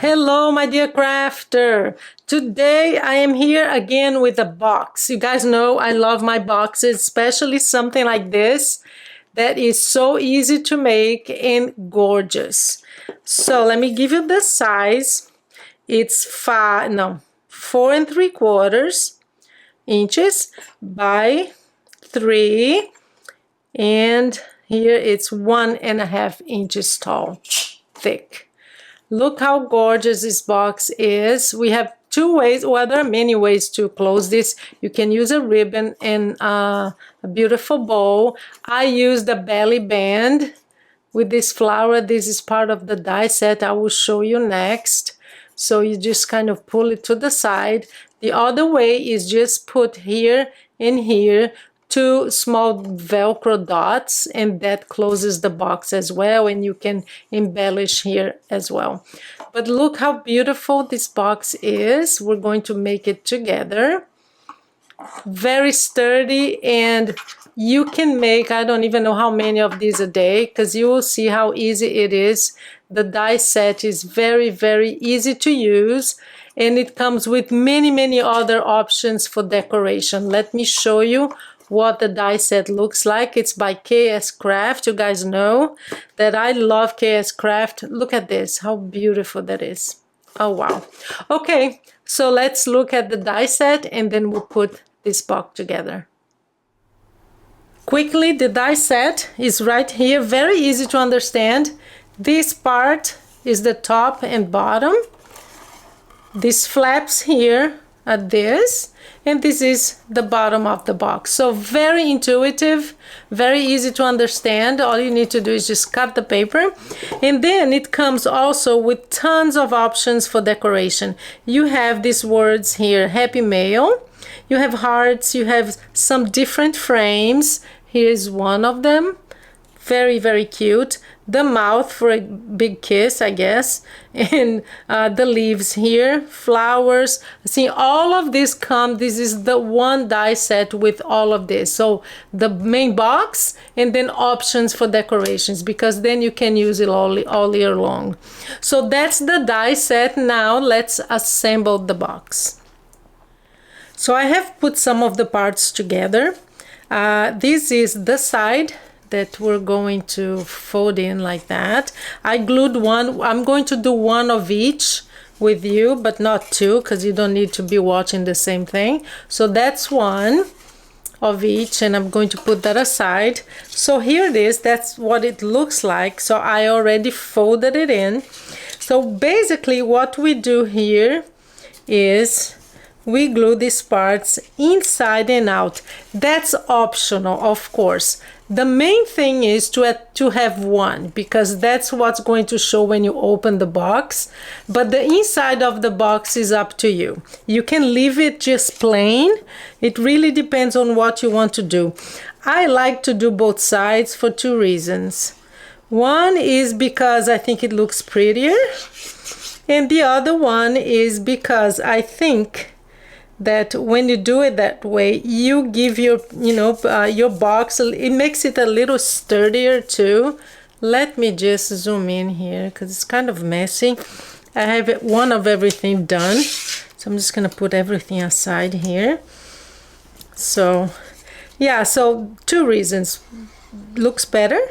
Hello, my dear crafter. Today I am here again with a box. You guys know I love my boxes, especially something like this that is so easy to make and gorgeous. So let me give you the size. It's 4¾ inches by 3, and here it's 1½ inches tall, thick. Look how gorgeous this box is. We have two ways, well, there are many ways to close this. You can use a ribbon and a beautiful bow. I use the belly band with this flower. This is part of the die set I will show you next. So you just kind of pull it to the side. The other way is just put here and here 2 small Velcro dots, and that closes the box as well, and you can embellish here as well. But look how beautiful this box is. We're going to make it together. Very sturdy, and you can make, I don't even know how many of these a day, because you will see how easy it is. The die set is very, very easy to use, and it comes with many other options for decoration. Let me show you what the die set looks like. It's by KS Craft. You guys know that I love KS Craft. Look at this, how beautiful that is. Oh wow. Okay, so let's look at the die set and then we'll put this box together. Quickly, the die set is right here, very easy to understand. This part is the top and bottom. These flaps here are this, and this is the bottom of the box. So very intuitive, very easy to understand. All you need to do is just cut the paper, and then it comes also with tons of options for decoration. You have these words here, Happy Mail, you have hearts, you have some different frames. Here's one of them, very cute. The mouth for a big kiss, I guess, and the leaves here, flowers. See, all of this this is the one die set with all of this. So the main box and then options for decorations, because then you can use it all year long. So that's the die set. Now let's assemble the box. So I have put some of the parts together. This is the side that we're going to fold in like that. I glued one. I'm going to do one of each with you, but not two, because you don't need to be watching the same thing. So that's one of each, and I'm going to put that aside. So here it is. That's what it looks like. So I already folded it in. So basically what we do here is we glue these parts inside and out. That's optional, of course. The main thing is to have one, because that's what's going to show when you open the box. But the inside of the box is up to you. You can leave it just plain. It really depends on what you want to do. I like to do both sides for 2 reasons. One is because I think it looks prettier, and the other one is because I think that when you do it that way, you give your, your box, it makes it a little sturdier too. Let me just zoom in here because it's kind of messy. I have one of everything done, so I'm just gonna put everything aside here. So yeah, so 2 reasons. Looks better.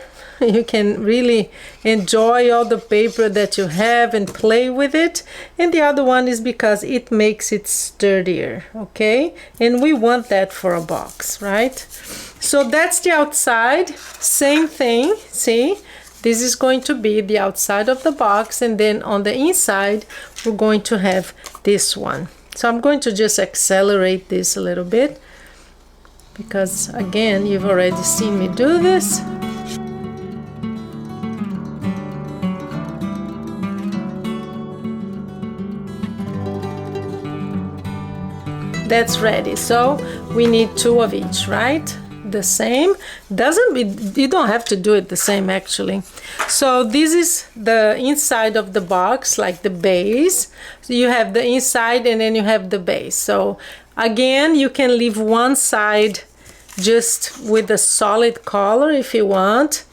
You can really enjoy all the paper that you have and play with it. And the other one is because it makes it sturdier, okay? And we want that for a box, right? So that's the outside. Same thing, see? This is going to be the outside of the box, and then on the inside, we're going to have this one. So I'm going to just accelerate this a little bit, because again, you've already seen me do this. That's ready. So we need 2 of each, right? The same. You don't have to do it the same actually. So this is the inside of the box, like the base. So you have the inside and then you have the base. So again, you can leave one side just with a solid color if you want.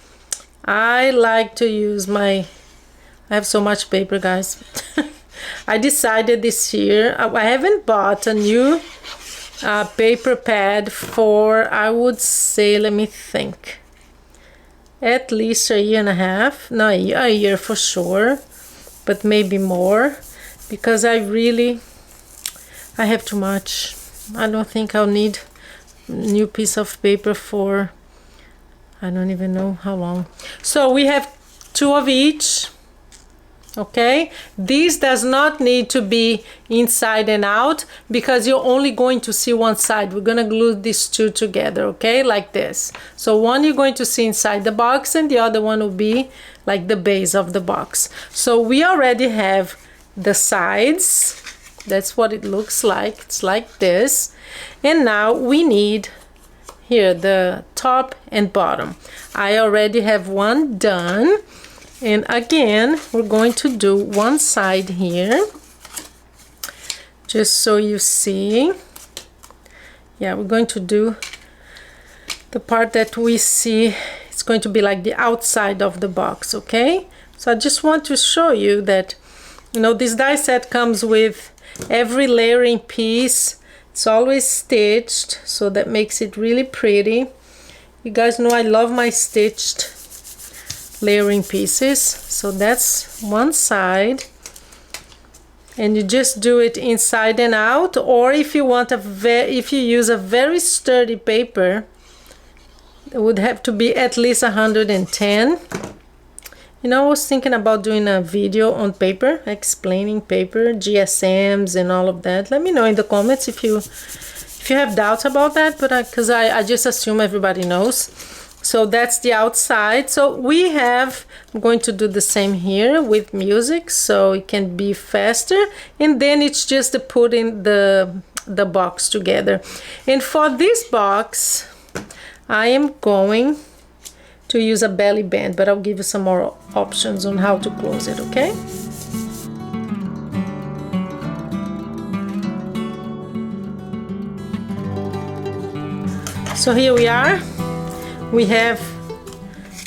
I like to use I have so much paper, guys. I decided this year, I haven't bought a new paper pad for, I would say, let me think, at least a year and a half. No, a year for sure, but maybe more, because I have too much. I don't think I'll need a new piece of paper for, I don't even know how long. So we have 2 of each. Okay, this does not need to be inside and out because you're only going to see one side. We're gonna glue these 2 together, okay, like this. So one you're going to see inside the box and the other one will be like the base of the box. So we already have the sides. That's what it looks like. It's like this. And now we need here the top and bottom. I already have one done. And again, we're going to do one side here, just so you see. Yeah, we're going to do the part that we see. It's going to be like the outside of the box, okay? So I just want to show you that, you know, this die set comes with every layering piece. It's always stitched, so that makes it really pretty. You guys know I love my stitched layering pieces. So that's one side, and you just do it inside and out, or if you want if you use a very sturdy paper, it would have to be at least 110. You know, I was thinking about doing a video on paper, explaining paper, GSMs and all of that. Let me know in the comments if you have doubts about that, but because I just assume everybody knows. So that's the outside. So we have, I'm going to do the same here with music so it can be faster, and then it's just to put in the box together. And for this box I am going to use a belly band, but I'll give you some more options on how to close it, okay? So here we are. We have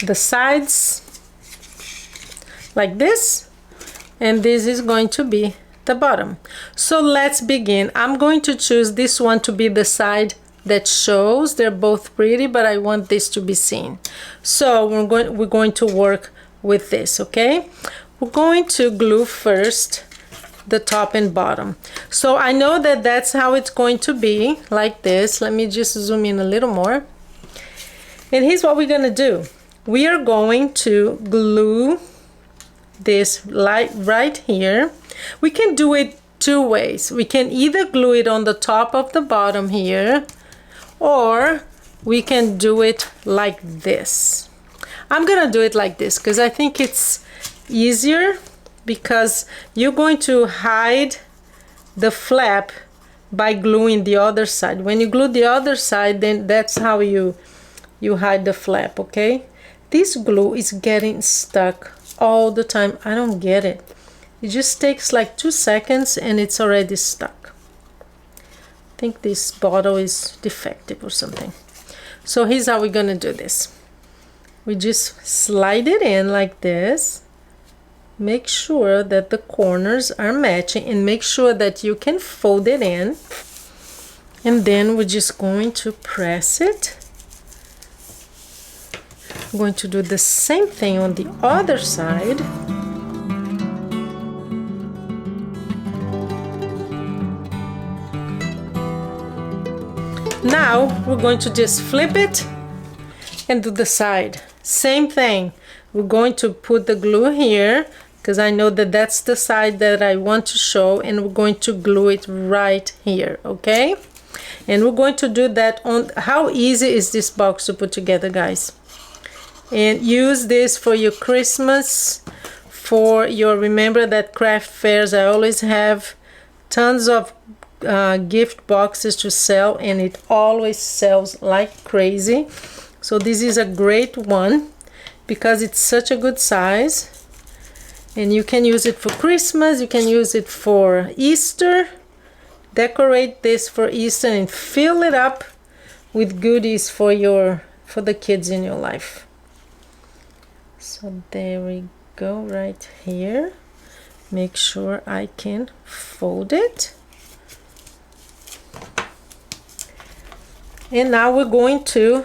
the sides like this, and this is going to be the bottom. So let's begin. I'm going to choose this one to be the side that shows. They're both pretty, but I want this to be seen. So we're going to work with this, okay? We're going to glue first the top and bottom. So I know that that's how it's going to be, like this. Let me just zoom in a little more. And here's what we're gonna do. We are going to glue this right here. We can do it 2 ways. We can either glue it on the top of the bottom here, or we can do it like this. I'm gonna do it like this because I think it's easier, because you're going to hide the flap by gluing the other side. When you glue the other side, then that's how you hide the flap, okay? This glue is getting stuck all the time. I don't get it. It just takes like 2 seconds and it's already stuck. I think this bottle is defective or something. So here's how we're gonna do this. We just slide it in like this. Make sure that the corners are matching, and make sure that you can fold it in. And then we're just going to press it. I'm going to do the same thing on the other side. Now we're going to just flip it and do the side. Same thing. We're going to put the glue here because I know that that's the side that I want to show, and we're going to glue it right here, okay? And we're going to do that on, how easy is this box to put together, guys? And use this for your Christmas, for your, remember that craft fairs, I always have tons of gift boxes to sell, and it always sells like crazy. So this is a great one because it's such a good size, and you can use it for Christmas, you can use it for Easter. Decorate this for Easter and fill it up with goodies for the kids in your life. So there we go, right here. make sure I can fold it. And now we're going to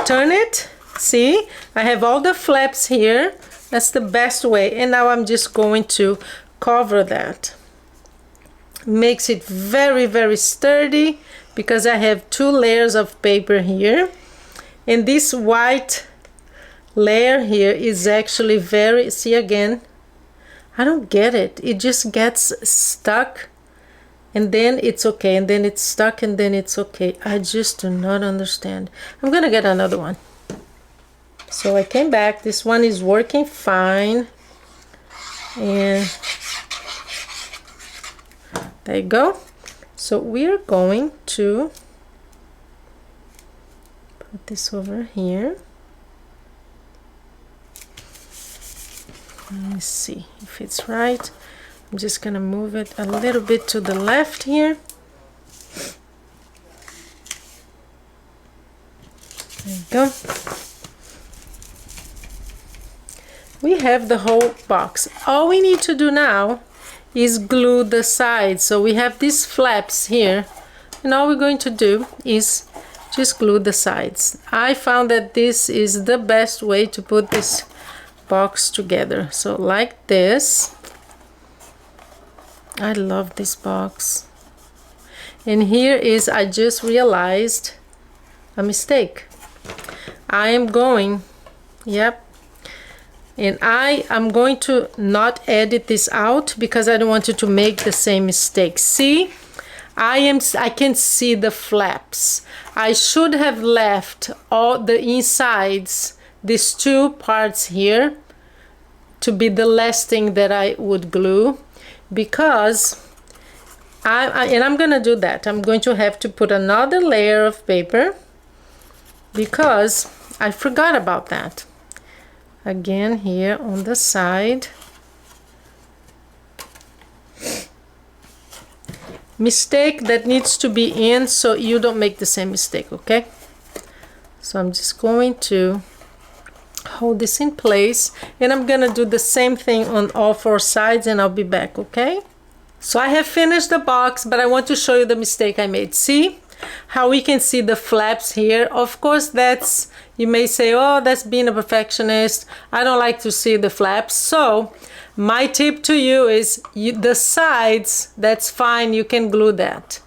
turn it. See, I have all the flaps here. That's the best way. And now I'm just going to cover that. Makes it very, very sturdy because I have 2 layers of paper here. And this white layer here is actually very, see again, I don't get it. It just gets stuck and then it's okay, and then it's stuck and then it's okay. I just do not understand. I'm gonna get another one. So I came back. This one is working fine. And there you go. So we're going to put this over here. Let me see if it's right. I'm just gonna move it a little bit to the left here. There you go. We have the whole box. All we need to do now is glue the sides. So we have these flaps here, and all we're going to do is just glue the sides. I found that this is the best way to put this box together. So like this. I love this box. And here is, I just realized a mistake. I am going, yep, and I am going to not edit this out because I don't want you to make the same mistake. See, I can see the flaps. I should have left all the insides, these 2 parts here, to be the last thing that I would glue, because I'm gonna do that. I'm going to have to put another layer of paper because I forgot about that. Again, here on the side. Mistake that needs to be in so you don't make the same mistake, okay? So I'm just going to hold this in place, and I'm gonna do the same thing on all 4 sides, and I'll be back, okay? So I have finished the box, but I want to show you the mistake I made. See how we can see the flaps here? Of course, that's, you may say, oh, that's being a perfectionist. I don't like to see the flaps. So my tip to you is the sides, that's fine, you can glue that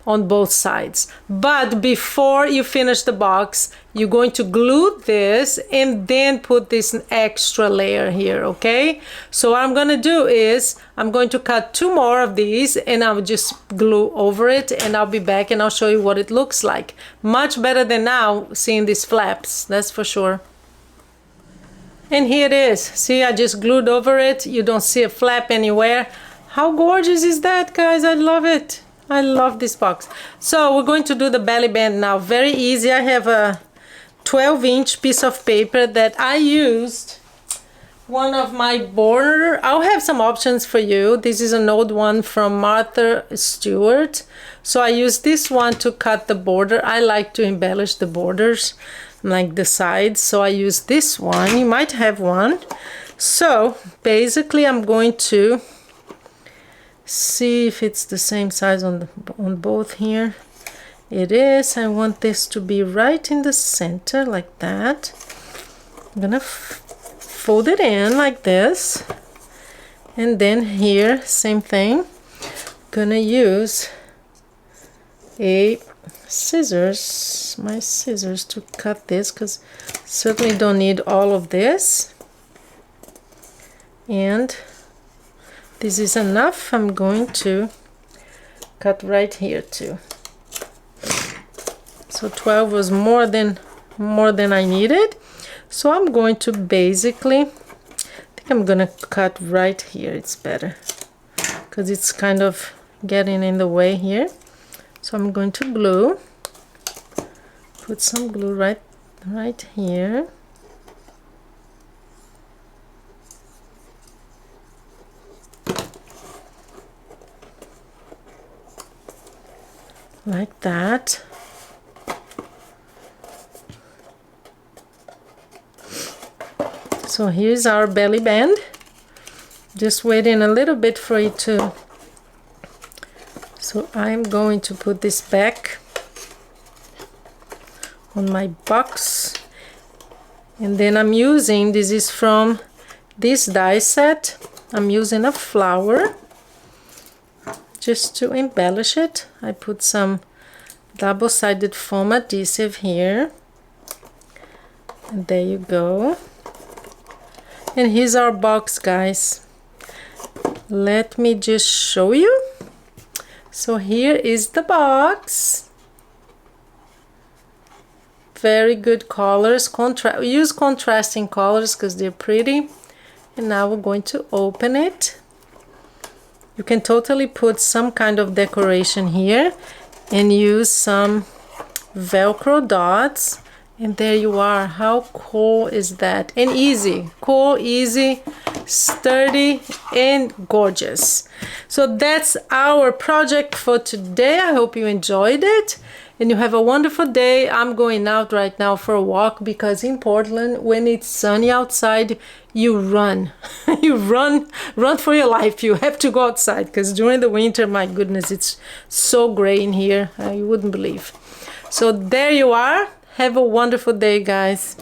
on both sides. But before you finish the box, you're going to glue this and then put this extra layer here, okay? So what I'm gonna do is I'm going to cut 2 more of these and I'll just glue over it, and I'll be back and I'll show you what it looks like. Much better than now seeing these flaps, that's for sure. And here it is. See, I just glued over it. You don't see a flap anywhere. How gorgeous is that, guys? I love it. I love this box. So we're going to do the belly band now. Very easy. I have a 12-inch piece of paper that I used one of my border. I'll have some options for you. This is an old one from Martha Stewart. So I use this one to cut the border. I like to embellish the borders, like the sides. So I use this one. You might have one. So basically I'm going to see if it's the same size on both here. It is. I want this to be right in the center like that. I'm gonna fold it in like this, and then here same thing. Gonna use a scissors, my scissors, to cut this, because certainly don't need all of this, and this is enough. I'm going to cut right here too. So 12 was more than I needed. So I'm going to basically, I think I'm gonna cut right here. It's better because it's kind of getting in the way here. So I'm going to glue, put some glue right here. Like that. So here's our belly band. Just waiting a little bit for it to, so I'm going to put this back on my box. And then I'm using, this is from this die set, I'm using a flower just to embellish it. I put some double-sided foam adhesive here, and there you go. And here's our box, guys. Let me just show you. So here is the box. Very good colors. Use contrasting colors because they're pretty. And now we're going to open it. You can totally put some kind of decoration here and use some Velcro dots. And there you are. How cool is that? And easy. Cool, easy, sturdy, and gorgeous. So that's our project for today. I hope you enjoyed it and you have a wonderful day. I'm going out right now for a walk because in Portland, when it's sunny outside, you run. You run for your life. You have to go outside because during the winter, my goodness, it's so gray in here. You wouldn't believe. So there you are. Have a wonderful day, guys.